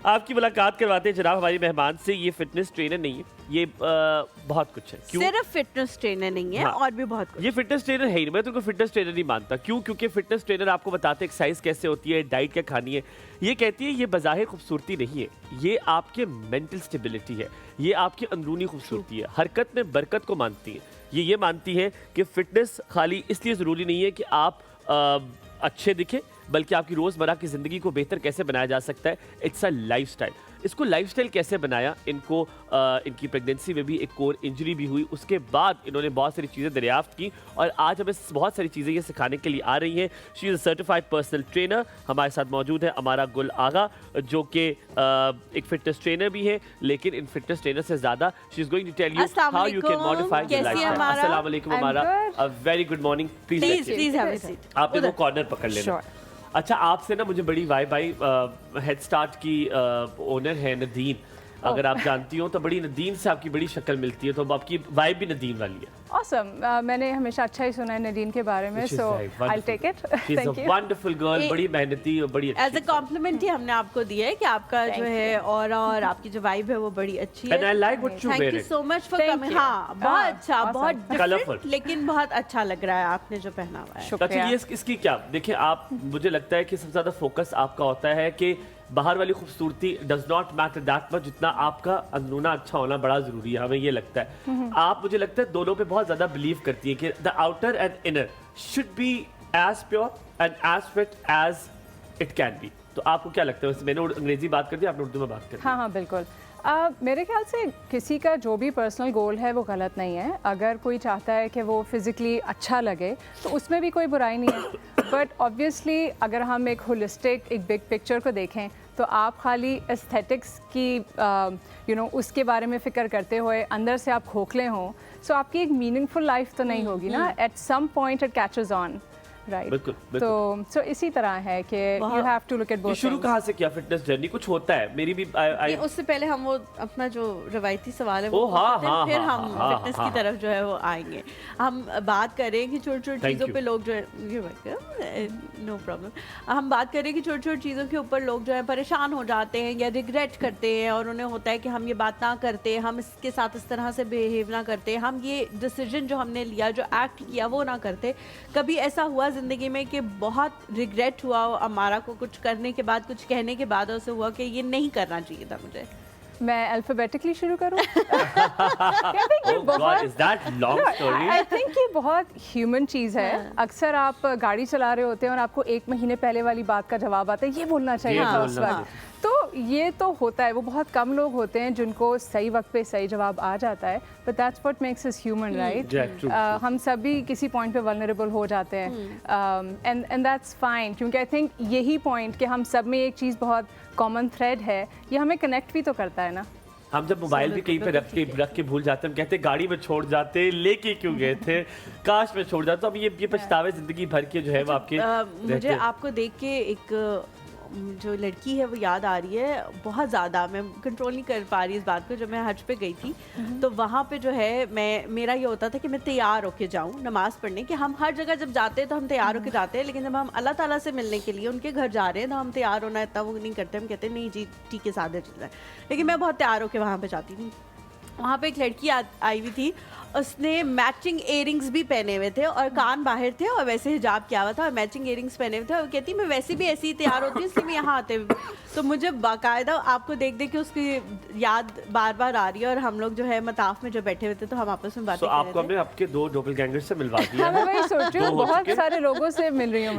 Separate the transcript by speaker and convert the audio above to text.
Speaker 1: आपकी मुलाकात करवाते हैं जनाब हमारी मेहमान से। ये फिटनेस ट्रेनर नहीं है, ये बहुत कुछ है। क्यों?
Speaker 2: सिर्फ फिटनेस ट्रेनर नहीं है,
Speaker 1: हाँ।
Speaker 2: और भी बहुत कुछ।
Speaker 1: ये फिटनेस ट्रेनर है ही नहीं, मैं तुमको फिटनेस ट्रेनर नहीं मानता। क्यों? क्योंकि फिटनेस ट्रेनर आपको बताते हैं एक्सरसाइज कैसे होती है, डाइट क्या खानी है। ये कहती है ये बज़ाहिर खूबसूरती नहीं है, ये आपके मेंटल स्टेबिलिटी है, ये आपकी अंदरूनी खूबसूरती है। हरकत में बरकत को मानती है। ये मानती है कि फिटनेस खाली इसलिए ज़रूरी नहीं है कि आप अच्छे दिखे, बल्कि आपकी रोज़मर्रा की ज़िंदगी को बेहतर कैसे बनाया जा सकता है। It's a lifestyle. इसको लाइफस्टाइल कैसे बनाया, इनको इनकी प्रेगनेंसी में भी एक कोर इंजरी भी हुई, उसके बाद इन्होंने बहुत सारी चीज़ें दरियाफ्त की और आज हमें बहुत सारी चीज़ें ये सिखाने के लिए आ रही हैं। She is a certified personal trainer. हमारे साथ मौजूद है अमारा गुल आगा, जो कि एक फिटनेस ट्रेनर भी है, लेकिन इन फिटनेस ट्रेनर से ज़्यादा she is going to tell you how you can modify your lifestyle. अस्सलाम वालेकुम Amara, a very good morning.
Speaker 2: Please have a seat.
Speaker 1: आपने वो कॉर्नर पकड़ लेना। अच्छा, आपसे ना मुझे बड़ी वाई बाई हेड स्टार्ट की ओनर है नदीन, अगर आप जानती हो तो बड़ी नदीन से आपकी बड़ी शक्ल मिलती है, तो अब आपकी वाइब भी नदीन वाली है।
Speaker 3: Awesome. मैंने हमेशा अच्छा ही सुना है नदीन के बारे में, so I'll take it. Thank you.
Speaker 1: Wonderful girl, बड़ी मेहनती और बड़ी अच्छी।
Speaker 2: एज अ कॉम्प्लीमेंट ही हमने आपको दिया है कि आपका जो है और आपकी जो वाइब है वो बड़ी अच्छी है।
Speaker 1: And I like what you
Speaker 2: thank you
Speaker 1: wearing.
Speaker 2: So much for
Speaker 3: Thank
Speaker 2: coming.
Speaker 3: you.
Speaker 2: हाँ, बहुत अच्छा, बहुत
Speaker 1: Colourful.
Speaker 2: डिफरेंट, लेकिन बहुत अच्छा लग रहा है आपने जो पहना हुआ है।
Speaker 1: अच्छा,
Speaker 3: शुक्रिया।
Speaker 1: ये इसकी क्या, देखिए आप, मुझे लगता है कि सबसे ज़्यादा फोकस आपका होता है कि बाहर वाली खूबसूरती does not matter that much, जितना आपका अंदरूना अच्छा होना बड़ा ज़रूरी है, हमें ये लगता है। आप, मुझे लगता है, दोनों पे बहुत ज़्यादा बिलीव करती है कि the outer and inner should be as pure and as fit as it can be. तो आपको क्या लगता है? वैसे मैंने अंग्रेजी बात कर दी, आपने उर्दू में बात कर दी।
Speaker 3: हाँ हाँ बिल्कुल। मेरे ख्याल से किसी का जो भी पर्सनल गोल है वो गलत नहीं है। अगर कोई चाहता है कि वो फिज़िकली अच्छा लगे तो उसमें भी कोई बुराई नहीं है। बट ऑब्वियसली अगर हम एक होलिस्टिक, एक बिग पिक्चर को देखें तो आप खाली एस्थेटिक्स की उसके बारे में फ़िक्र करते हुए अंदर से आप खोखले हों, सो आपकी एक मीनिंगफुल लाइफ तो नहीं होगी ना। At some point it catches on, right.
Speaker 1: बिल्कुल,
Speaker 3: तो इसी तरह है कि you have to look at both.
Speaker 1: शुरू कहाँ से किया फिटनेस जर्नी? कुछ होता है मेरी भी
Speaker 2: उससे पहले हम वो अपना जो रवायती सवाल है वो
Speaker 1: हाँ,
Speaker 2: फिर
Speaker 1: हाँ,
Speaker 2: हम
Speaker 1: हाँ,
Speaker 2: फिटनेस
Speaker 1: हाँ,
Speaker 2: की तरफ जो है वो आएंगे। हम बात करें कि छोटी छोटी चीज़ों
Speaker 1: you.
Speaker 2: पे लोग जो है, नो प्रॉब्लम, हम बात करें कि छोटी छोटी चीज़ों के ऊपर लोग जो है परेशान हो जाते हैं या रिग्रेट करते हैं, और उन्हें होता है कि हम ये बात ना करते, हम इसके साथ इस तरह से बिहेव ना करते, हम ये डिसीजन जो हमने लिया, जो एक्ट किया वो ना करते। कभी ऐसा हुआ ज़िंदगी में कि बहुत रिग्रेट हुआ हो अमारा को कुछ करने के बाद, कुछ कहने के बाद ऐसे हुआ कि ये नहीं करना चाहिए था मुझे?
Speaker 3: मैं अल्फ़ाबेटिकली शुरू करूँ? आई थिंक ये बहुत ह्यूमन चीज़ है। अक्सर आप गाड़ी चला रहे होते हैं और आपको 1 महीने पहले वाली बात का जवाब आता है, ये बोलना चाहिए था उस वक्त। तो ये तो होता है, वो बहुत कम लोग होते हैं जिनको सही वक्त पे सही जवाब आ जाता है, but that's what makes us human, right. हम सभी किसी पॉइंट पे वल्नरेबल हो जाते हैं, एंड दैट्स फाइन, क्योंकि आई थिंक यही पॉइंट कि हम सब में एक चीज़ बहुत कॉमन थ्रेड है, ये हमें कनेक्ट भी तो करता है ना।
Speaker 1: हम जब मोबाइल भी कहीं पे रख के भूल जाते हैं, हम कहते हैं गाड़ी में छोड़ जाते, लेके क्यों गए थे, काश में छोड़ जाते। तो अब ये पछतावे जिंदगी भर के जो है वो आपके
Speaker 2: मुझे आपको देख के एक जो लड़की है वो याद आ रही है बहुत ज़्यादा। मैं कंट्रोल नहीं कर पा रही इस बात को। जब मैं हज पे गई थी तो वहाँ पे जो है मेरा ये होता था कि मैं तैयार होके जाऊँ नमाज़ पढ़ने, कि हम हर जगह जब जाते हैं तो हम तैयार होके जाते हैं, लेकिन जब हम अल्लाह ताला से मिलने के लिए उनके घर जा रहे हैं तो हम तैयार होना इतना वो नहीं करते। हम कहते हैं नहीं जी ठीक है, सादे चल रहा है, लेकिन मैं बहुत तैयार होके वहाँ पर जाती थी। वहाँ पे एक लड़की आई हुई थी, उसने मैचिंग इयरिंग्स भी पहने हुए थे और कान बाहर थे और वैसे हिजाब किया हुआ था और मैचिंग इयरिंग्स पहने हुए थे, और कहती मैं वैसे भी ऐसे ही तैयार होती हूँ इसलिए मैं यहाँ आते हुए। तो मुझे बाकायदा आपको देख देख के उसकी याद बार बार आ रही है, और हम लोग जो है मताफ में जो बैठे हुए थे तो हम आपस में बातें कर रहे थे।
Speaker 1: आपको हमने आपके 2 डॉपलगैंगर से मिलवा दिया।
Speaker 3: मैं वही सोच रही हूँ, बहुत सारे लोगों से मिल रही हूँ मैं।